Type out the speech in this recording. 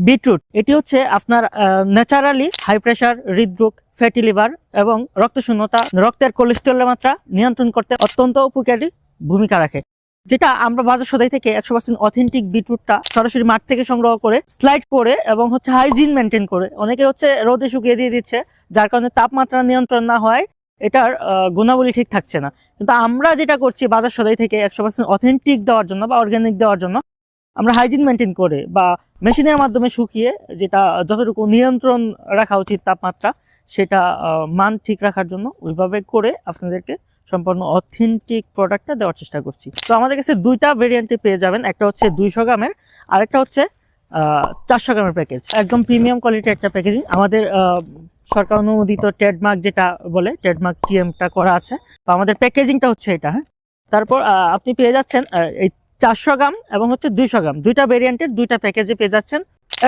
Beetroot এটি হচ্ছে আপনার ন্যাচারালি হাই প্রেসার, হৃদরোগ, ফ্যাটি লিভার এবং রক্তশূন্যতা, রক্তের কোলেস্টেরলের মাত্রা নিয়ন্ত্রণ করতে অত্যন্ত উপকারী ভূমিকা রাখে। যেটা আমরা বাজার সদাই থেকে 100% অথেন্টিক বিটরুটটা সরাসরি মাঠ থেকে সংগ্রহ করে স্লাইড করে এবং হচ্ছে হাইজিন মেনটেন করে, অনেকে হচ্ছে রোদে শুকিয়ে দিয়ে দিচ্ছে, যার কারণে তাপমাত্রা নিয়ন্ত্রণ না হয় এটার গুণাবলী ঠিক থাকছে না। কিন্তু আমরা যেটা করছি বাজার সদাই থেকে 100% অথেন্টিক দেওয়ার জন্য বা অর্গানিক দেওয়ার জন্য আমরা হাইজিন মেনটেন করে বা মেশিনের মাধ্যমে শুকিয়ে, যেটা যতটুকু নিয়ন্ত্রণ রাখা উচিত তাপমাত্রা, সেটা মান ঠিক রাখার জন্য ওইভাবে করে আপনাদেরকে সম্পূর্ণ অথেন্টিক প্রোডাক্টটা দেওয়ার চেষ্টা করছি। তো আমাদের কাছে দুইটা ভেরিয়েন্টে পেয়ে যাবেন, একটা হচ্ছে 200 গ্রামের আর একটা হচ্ছে 400 গ্রামের প্যাকেজ। একদম প্রিমিয়াম কোয়ালিটির একটা প্যাকেজিং, আমাদের সরকার অনুমোদিত ট্রেডমার্ক যেটা বলে, ট্রেডমার্ক টিএমটা করা আছে। তো আমাদের প্যাকেজিংটা হচ্ছে এটা। হ্যাঁ, তারপর আপনি পেয়ে যাচ্ছেন এই 400 গ্রাম এবং হচ্ছে 200 গ্রাম, দুইটা ভেরিয়েন্টের দুইটা প্যাকেজে পেয়ে যাচ্ছেন